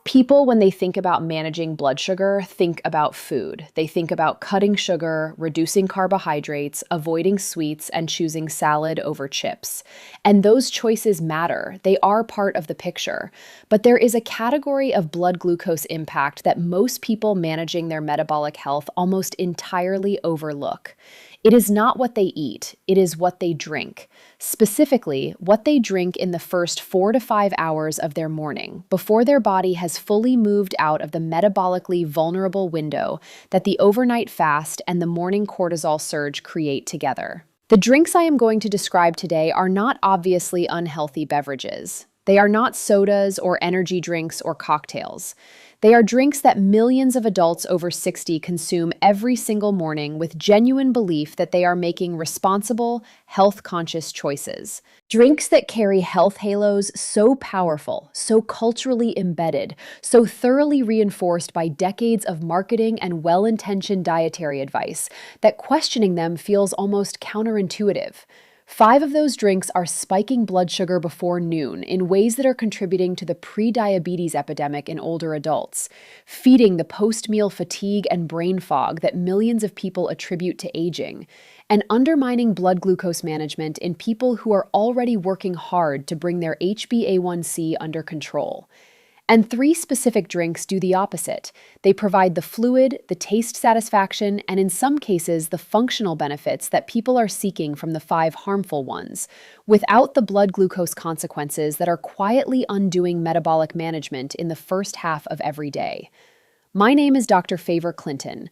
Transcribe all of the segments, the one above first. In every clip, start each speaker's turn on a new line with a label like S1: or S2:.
S1: People, when they think about managing blood sugar, think about food. They think about cutting sugar, reducing carbohydrates, avoiding sweets, and choosing salad over chips. And those choices matter. They are part of the picture. But there is a category of blood glucose impact that most people managing their metabolic health almost entirely overlook. It is not what they eat, it is what they drink. Specifically, what they drink in the first 4 to 5 hours of their morning, before their body has fully moved out of the metabolically vulnerable window that the overnight fast and the morning cortisol surge create together. The drinks I am going to describe today are not obviously unhealthy beverages. They are not sodas or energy drinks or cocktails. They are drinks that millions of adults over 60 consume every single morning with genuine belief that they are making responsible, health-conscious choices. Drinks that carry health halos so powerful, so culturally embedded, so thoroughly reinforced by decades of marketing and well-intentioned dietary advice that questioning them feels almost counterintuitive. 5 of those drinks are spiking blood sugar before noon in ways that are contributing to the pre-diabetes epidemic in older adults, feeding the post-meal fatigue and brain fog that millions of people attribute to aging, and undermining blood glucose management in people who are already working hard to bring their HbA1c under control. And 3 specific drinks do the opposite. They provide the fluid, the taste satisfaction, and in some cases, the functional benefits that people are seeking from the 5 harmful ones, without the blood glucose consequences that are quietly undoing metabolic management in the first half of every day. My name is Dr. Favor Clinton.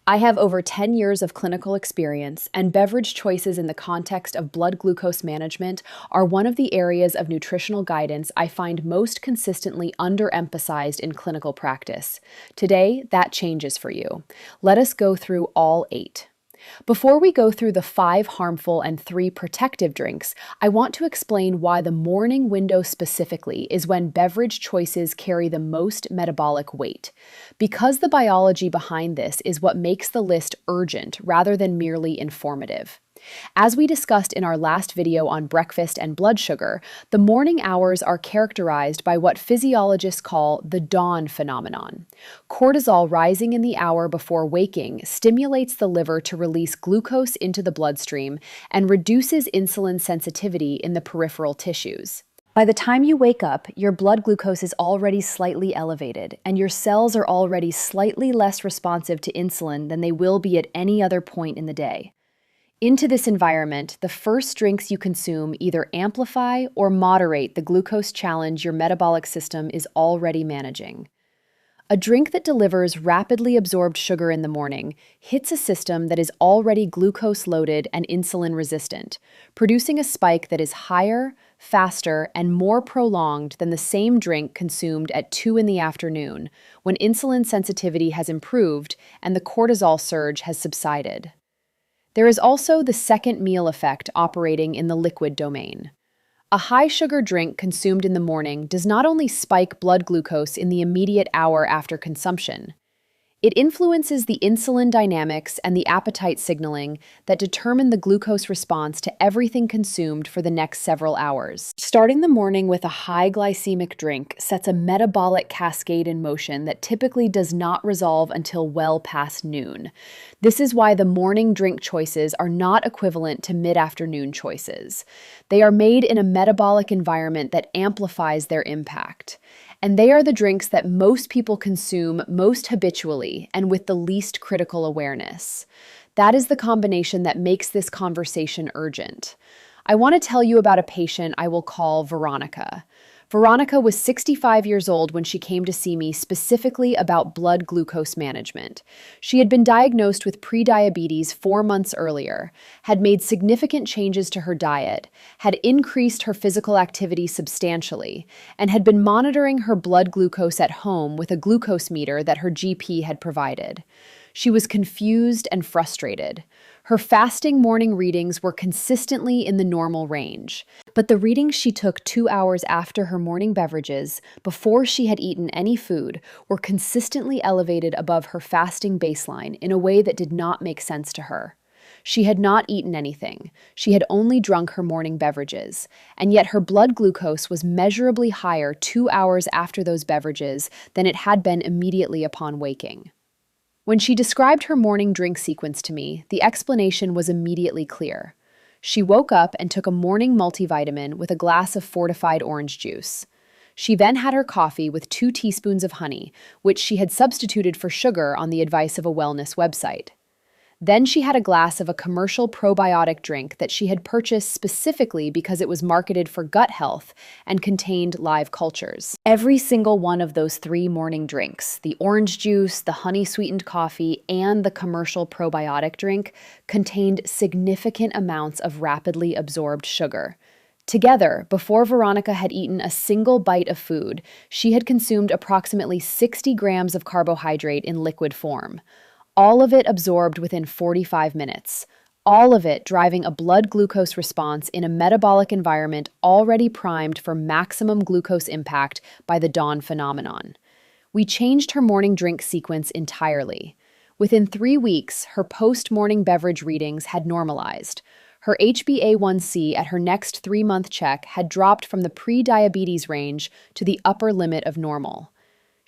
S1: I have over 10 years of clinical experience, and beverage choices in the context of blood glucose management are one of the areas of nutritional guidance I find most consistently underemphasized in clinical practice. Today, that changes for you. Let us go through all 8. Before we go through the 5 harmful and 3 protective drinks, I want to explain why the morning window specifically is when beverage choices carry the most metabolic weight. Because the biology behind this is what makes the list urgent rather than merely informative. As we discussed in our last video on breakfast and blood sugar, the morning hours are characterized by what physiologists call the dawn phenomenon. Cortisol rising in the hour before waking stimulates the liver to release glucose into the bloodstream and reduces insulin sensitivity in the peripheral tissues. By the time you wake up, your blood glucose is already slightly elevated, and your cells are already slightly less responsive to insulin than they will be at any other point in the day. Into this environment, the first drinks you consume either amplify or moderate the glucose challenge your metabolic system is already managing. A drink that delivers rapidly absorbed sugar in the morning hits a system that is already glucose-loaded and insulin-resistant, producing a spike that is higher, faster, and more prolonged than the same drink consumed at 2 in the afternoon, when insulin sensitivity has improved and the cortisol surge has subsided. There is also the second meal effect operating in the liquid domain. A high-sugar drink consumed in the morning does not only spike blood glucose in the immediate hour after consumption, it influences the insulin dynamics and the appetite signaling that determine the glucose response to everything consumed for the next several hours. Starting the morning with a high glycemic drink sets a metabolic cascade in motion that typically does not resolve until well past noon. This is why the morning drink choices are not equivalent to mid-afternoon choices. They are made in a metabolic environment that amplifies their impact. And they are the drinks that most people consume most habitually and with the least critical awareness. That is the combination that makes this conversation urgent. I want to tell you about a patient I will call Veronica. Veronica was 65 years old when she came to see me specifically about blood glucose management. She had been diagnosed with prediabetes 4 months earlier, had made significant changes to her diet, had increased her physical activity substantially, and had been monitoring her blood glucose at home with a glucose meter that her GP had provided. She was confused and frustrated. Her fasting morning readings were consistently in the normal range, but the readings she took 2 hours after her morning beverages, before she had eaten any food, were consistently elevated above her fasting baseline in a way that did not make sense to her. She had not eaten anything. She had only drunk her morning beverages, and yet her blood glucose was measurably higher 2 hours after those beverages than it had been immediately upon waking. When she described her morning drink sequence to me, the explanation was immediately clear. She woke up and took a morning multivitamin with a glass of fortified orange juice. She then had her coffee with 2 teaspoons of honey, which she had substituted for sugar on the advice of a wellness website. Then she had a glass of a commercial probiotic drink that she had purchased specifically because it was marketed for gut health and contained live cultures. Every single one of those 3 morning drinks, the orange juice, the honey-sweetened coffee, and the commercial probiotic drink, contained significant amounts of rapidly absorbed sugar. Together, before Veronica had eaten a single bite of food, she had consumed approximately 60 grams of carbohydrate in liquid form. All of it absorbed within 45 minutes, all of it driving a blood glucose response in a metabolic environment already primed for maximum glucose impact by the dawn phenomenon. We changed her morning drink sequence entirely. Within 3 weeks, her post-morning beverage readings had normalized. Her HbA1c at her next 3-month check had dropped from the pre-diabetes range to the upper limit of normal.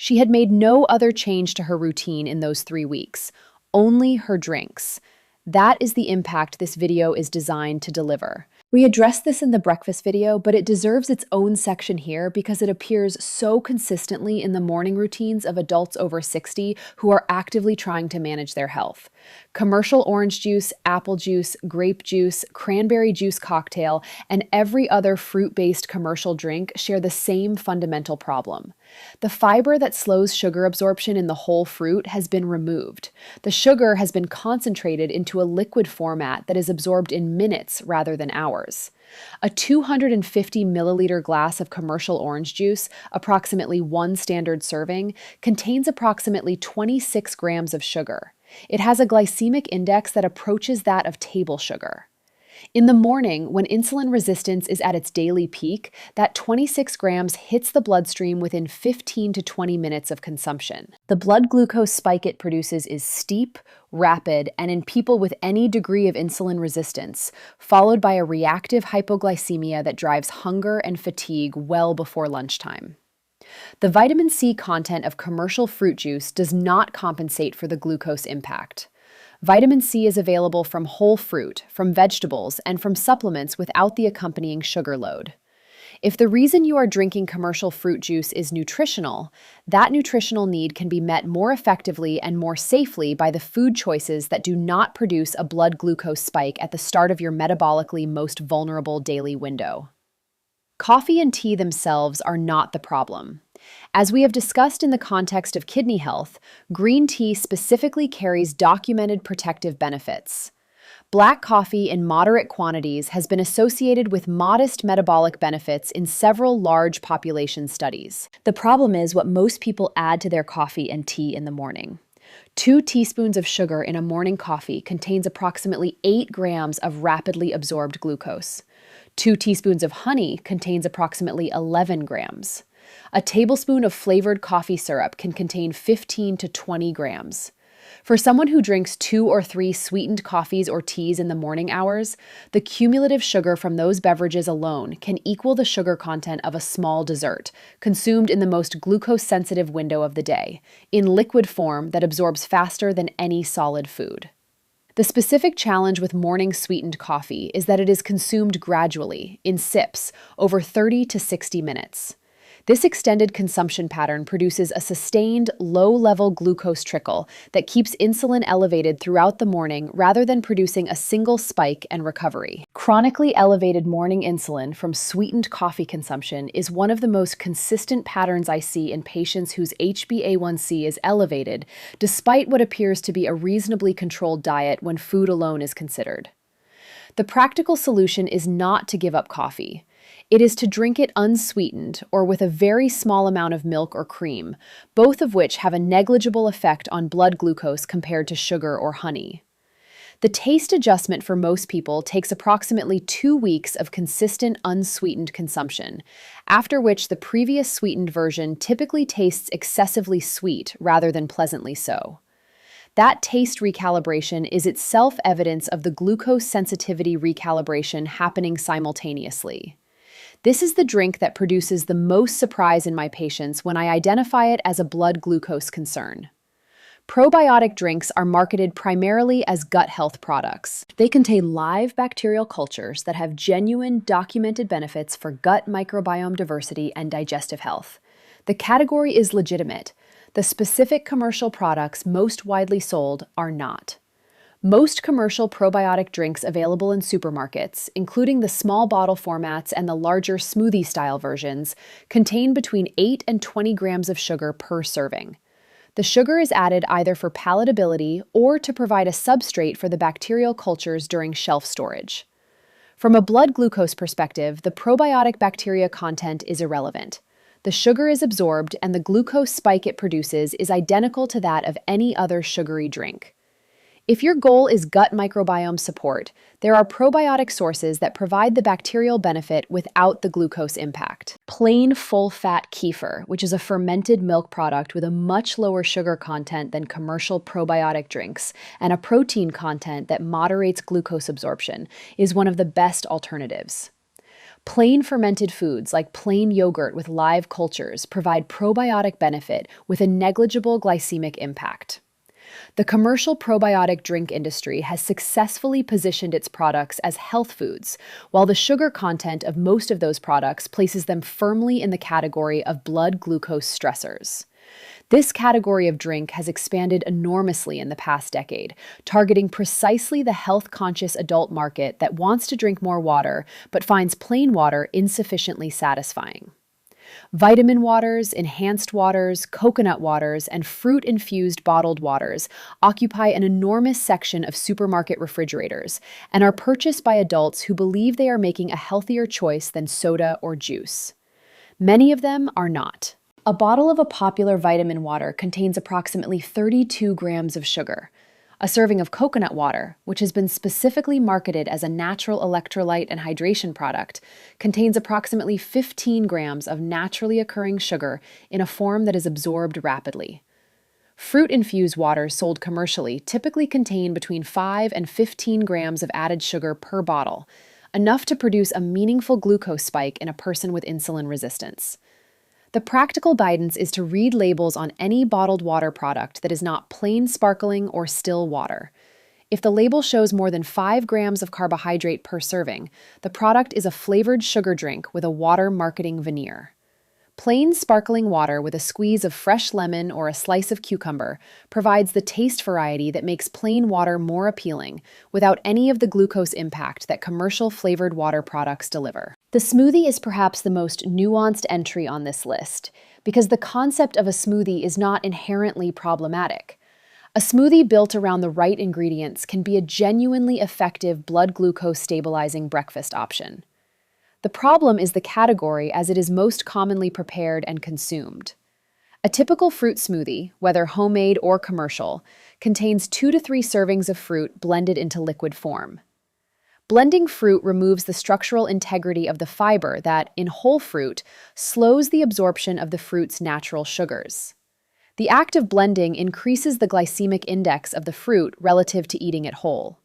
S1: She had made no other change to her routine in those 3 weeks, only her drinks. That is the impact this video is designed to deliver. We addressed this in the breakfast video, but it deserves its own section here because it appears so consistently in the morning routines of adults over 60 who are actively trying to manage their health. Commercial orange juice, apple juice, grape juice, cranberry juice cocktail, and every other fruit-based commercial drink share the same fundamental problem. The fiber that slows sugar absorption in the whole fruit has been removed. The sugar has been concentrated into a liquid format that is absorbed in minutes rather than hours. A 250 milliliter glass of commercial orange juice, approximately 1 standard serving, contains approximately 26 grams of sugar. It has a glycemic index that approaches that of table sugar. In the morning, when insulin resistance is at its daily peak, that 26 grams hits the bloodstream within 15 to 20 minutes of consumption. The blood glucose spike it produces is steep, rapid, and in people with any degree of insulin resistance, followed by a reactive hypoglycemia that drives hunger and fatigue well before lunchtime. The vitamin C content of commercial fruit juice does not compensate for the glucose impact. Vitamin C is available from whole fruit, from vegetables, and from supplements without the accompanying sugar load. If the reason you are drinking commercial fruit juice is nutritional, that nutritional need can be met more effectively and more safely by the food choices that do not produce a blood glucose spike at the start of your metabolically most vulnerable daily window. Coffee and tea themselves are not the problem. As we have discussed in the context of kidney health, green tea specifically carries documented protective benefits. Black coffee in moderate quantities has been associated with modest metabolic benefits in several large population studies. The problem is what most people add to their coffee and tea in the morning. 2 teaspoons of sugar in a morning coffee contains approximately 8 grams of rapidly absorbed glucose. 2 teaspoons of honey contains approximately 11 grams. A tablespoon of flavored coffee syrup can contain 15 to 20 grams. For someone who drinks 2 or 3 sweetened coffees or teas in the morning hours, the cumulative sugar from those beverages alone can equal the sugar content of a small dessert, consumed in the most glucose-sensitive window of the day, in liquid form that absorbs faster than any solid food. The specific challenge with morning sweetened coffee is that it is consumed gradually, in sips, over 30 to 60 minutes. This extended consumption pattern produces a sustained, low-level glucose trickle that keeps insulin elevated throughout the morning rather than producing a single spike and recovery. Chronically elevated morning insulin from sweetened coffee consumption is one of the most consistent patterns I see in patients whose HbA1c is elevated, despite what appears to be a reasonably controlled diet when food alone is considered. The practical solution is not to give up coffee. It is to drink it unsweetened or with a very small amount of milk or cream, both of which have a negligible effect on blood glucose compared to sugar or honey. The taste adjustment for most people takes approximately 2 weeks of consistent unsweetened consumption, after which the previous sweetened version typically tastes excessively sweet rather than pleasantly so. That taste recalibration is itself evidence of the glucose sensitivity recalibration happening simultaneously. This is the drink that produces the most surprise in my patients when I identify it as a blood glucose concern. Probiotic drinks are marketed primarily as gut health products. They contain live bacterial cultures that have genuine, documented benefits for gut microbiome diversity and digestive health. The category is legitimate. The specific commercial products most widely sold are not. Most commercial probiotic drinks available in supermarkets, including the small bottle formats and the larger smoothie-style versions, contain between 8 and 20 grams of sugar per serving. The sugar is added either for palatability or to provide a substrate for the bacterial cultures during shelf storage. From a blood glucose perspective, the probiotic bacteria content is irrelevant. The sugar is absorbed and the glucose spike it produces is identical to that of any other sugary drink. If your goal is gut microbiome support, there are probiotic sources that provide the bacterial benefit without the glucose impact. Plain full-fat kefir, which is a fermented milk product with a much lower sugar content than commercial probiotic drinks and a protein content that moderates glucose absorption, is one of the best alternatives. Plain fermented foods like plain yogurt with live cultures provide probiotic benefit with a negligible glycemic impact. The commercial probiotic drink industry has successfully positioned its products as health foods, while the sugar content of most of those products places them firmly in the category of blood glucose stressors. This category of drink has expanded enormously in the past decade, targeting precisely the health-conscious adult market that wants to drink more water but finds plain water insufficiently satisfying. Vitamin waters, enhanced waters, coconut waters, and fruit-infused bottled waters occupy an enormous section of supermarket refrigerators and are purchased by adults who believe they are making a healthier choice than soda or juice. Many of them are not. A bottle of a popular vitamin water contains approximately 32 grams of sugar. A serving of coconut water, which has been specifically marketed as a natural electrolyte and hydration product, contains approximately 15 grams of naturally occurring sugar in a form that is absorbed rapidly. Fruit-infused waters sold commercially typically contain between 5 and 15 grams of added sugar per bottle, enough to produce a meaningful glucose spike in a person with insulin resistance. The practical guidance is to read labels on any bottled water product that is not plain sparkling or still water. If the label shows more than 5 grams of carbohydrate per serving, the product is a flavored sugar drink with a water marketing veneer. Plain sparkling water with a squeeze of fresh lemon or a slice of cucumber provides the taste variety that makes plain water more appealing without any of the glucose impact that commercial flavored water products deliver. The smoothie is perhaps the most nuanced entry on this list because the concept of a smoothie is not inherently problematic. A smoothie built around the right ingredients can be a genuinely effective blood glucose stabilizing breakfast option. The problem is the category as it is most commonly prepared and consumed. A typical fruit smoothie, whether homemade or commercial, contains 2 to 3 servings of fruit blended into liquid form. Blending fruit removes the structural integrity of the fiber that, in whole fruit, slows the absorption of the fruit's natural sugars. The act of blending increases the glycemic index of the fruit relative to eating it whole.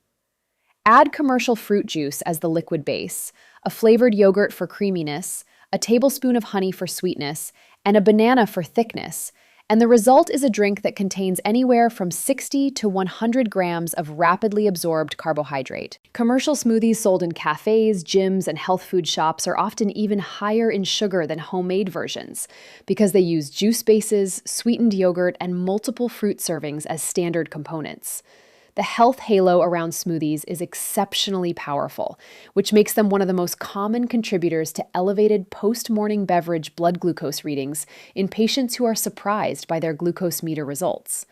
S1: Add commercial fruit juice as the liquid base, a flavored yogurt for creaminess, a tablespoon of honey for sweetness, and a banana for thickness, and the result is a drink that contains anywhere from 60 to 100 grams of rapidly absorbed carbohydrate. Commercial smoothies sold in cafes, gyms, and health food shops are often even higher in sugar than homemade versions because they use juice bases, sweetened yogurt, and multiple fruit servings as standard components. The health halo around smoothies is exceptionally powerful, which makes them one of the most common contributors to elevated post-morning beverage blood glucose readings in patients who are surprised by their glucose meter results.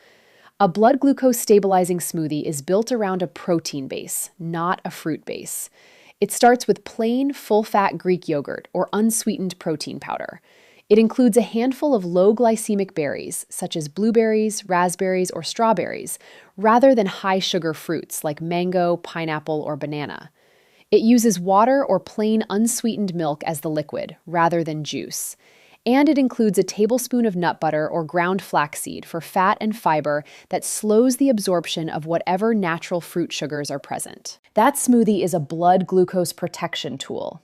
S1: A blood glucose stabilizing smoothie is built around a protein base, not a fruit base. It starts with plain, full-fat Greek yogurt or unsweetened protein powder. It includes a handful of low glycemic berries, such as blueberries, raspberries, or strawberries, rather than high-sugar fruits like mango, pineapple, or banana. It uses water or plain unsweetened milk as the liquid, rather than juice. And it includes a tablespoon of nut butter or ground flaxseed for fat and fiber that slows the absorption of whatever natural fruit sugars are present. That smoothie is a blood glucose protection tool.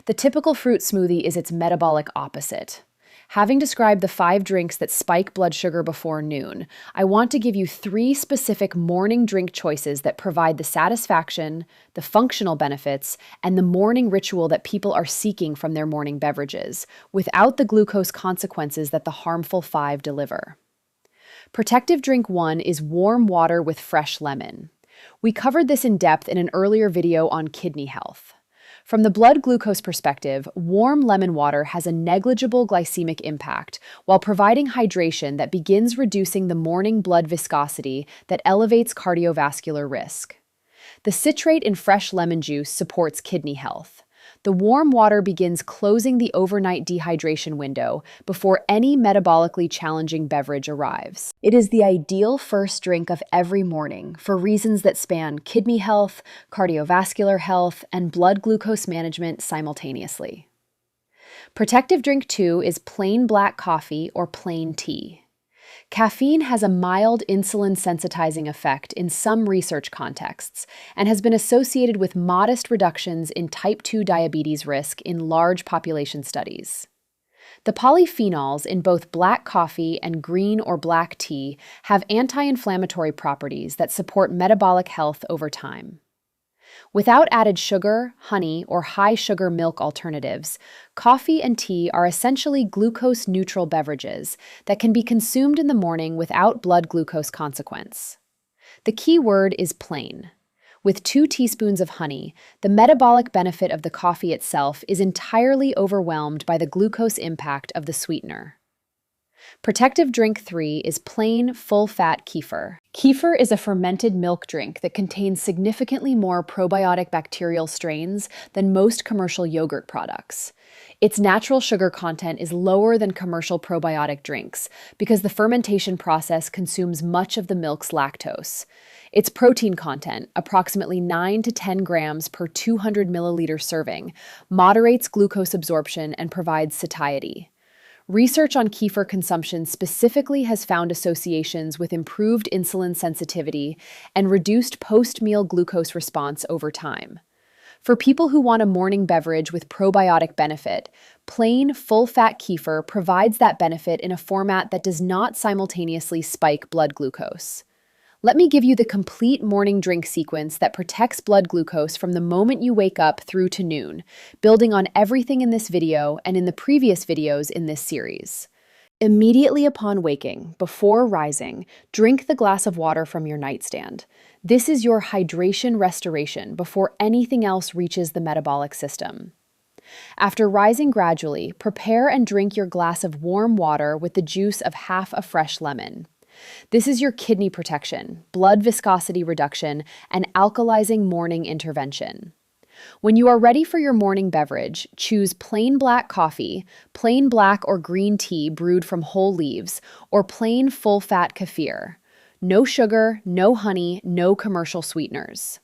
S1: The typical fruit smoothie is its metabolic opposite. Having described the 5 drinks that spike blood sugar before noon, I want to give you 3 specific morning drink choices that provide the satisfaction, the functional benefits, and the morning ritual that people are seeking from their morning beverages, without the glucose consequences that the harmful 5 deliver. Protective drink 1 is warm water with fresh lemon. We covered this in depth in an earlier video on kidney health. From the blood glucose perspective, warm lemon water has a negligible glycemic impact while providing hydration that begins reducing the morning blood viscosity that elevates cardiovascular risk. The citrate in fresh lemon juice supports kidney health. The warm water begins closing the overnight dehydration window before any metabolically challenging beverage arrives. It is the ideal first drink of every morning for reasons that span kidney health, cardiovascular health, and blood glucose management simultaneously. Protective drink 2 is plain black coffee or plain tea. Caffeine has a mild insulin-sensitizing effect in some research contexts and has been associated with modest reductions in type 2 diabetes risk in large population studies. The polyphenols in both black coffee and green or black tea have anti-inflammatory properties that support metabolic health over time. Without added sugar, honey, or high-sugar milk alternatives, coffee and tea are essentially glucose-neutral beverages that can be consumed in the morning without blood glucose consequence. The key word is plain. With 2 teaspoons of honey, the metabolic benefit of the coffee itself is entirely overwhelmed by the glucose impact of the sweetener. Protective drink 3 is plain, full-fat kefir. Kefir is a fermented milk drink that contains significantly more probiotic bacterial strains than most commercial yogurt products. Its natural sugar content is lower than commercial probiotic drinks because the fermentation process consumes much of the milk's lactose. Its protein content, approximately 9 to 10 grams per 200 milliliter serving, moderates glucose absorption and provides satiety. Research on kefir consumption specifically has found associations with improved insulin sensitivity and reduced post-meal glucose response over time. For people who want a morning beverage with probiotic benefit, plain, full-fat kefir provides that benefit in a format that does not simultaneously spike blood glucose. Let me give you the complete morning drink sequence that protects blood glucose from the moment you wake up through to noon, building on everything in this video and in the previous videos in this series. Immediately upon waking, before rising, drink the glass of water from your nightstand. This is your hydration restoration before anything else reaches the metabolic system. After rising gradually, prepare and drink your glass of warm water with the juice of half a fresh lemon. This is your kidney protection, blood viscosity reduction, and alkalizing morning intervention. When you are ready for your morning beverage, choose plain black coffee, plain black or green tea brewed from whole leaves, or plain full-fat kefir. No sugar, no honey, no commercial sweeteners.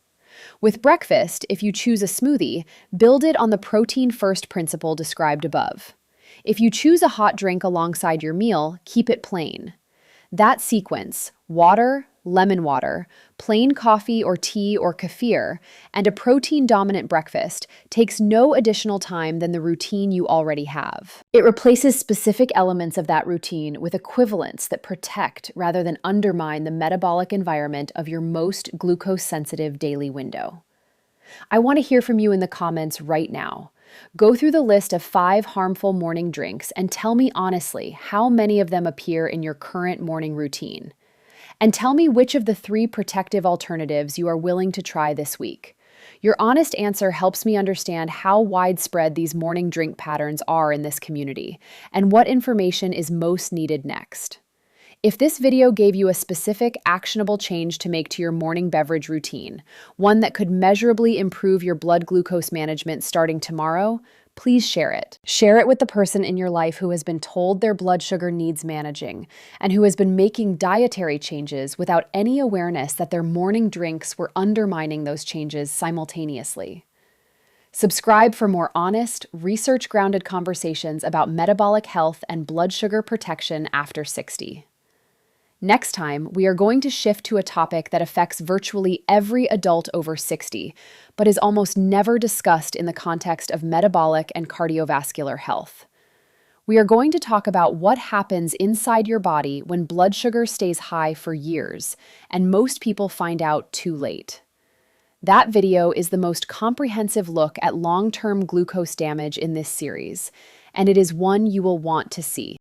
S1: With breakfast, if you choose a smoothie, build it on the protein-first principle described above. If you choose a hot drink alongside your meal, keep it plain. That sequence, water, lemon water, plain coffee or tea or kefir, and a protein-dominant breakfast, takes no additional time than the routine you already have. It replaces specific elements of that routine with equivalents that protect rather than undermine the metabolic environment of your most glucose-sensitive daily window. I want to hear from you in the comments right now. Go through the list of 5 harmful morning drinks and tell me honestly how many of them appear in your current morning routine. And tell me which of the 3 protective alternatives you are willing to try this week. Your honest answer helps me understand how widespread these morning drink patterns are in this community and what information is most needed next. If this video gave you a specific, actionable change to make to your morning beverage routine, one that could measurably improve your blood glucose management starting tomorrow, please share it. Share it with the person in your life who has been told their blood sugar needs managing and who has been making dietary changes without any awareness that their morning drinks were undermining those changes simultaneously. Subscribe for more honest, research grounded conversations about metabolic health and blood sugar protection after 60. Next time, we are going to shift to a topic that affects virtually every adult over 60, but is almost never discussed in the context of metabolic and cardiovascular health. We are going to talk about what happens inside your body when blood sugar stays high for years, and most people find out too late. That video is the most comprehensive look at long-term glucose damage in this series, and it is one you will want to see.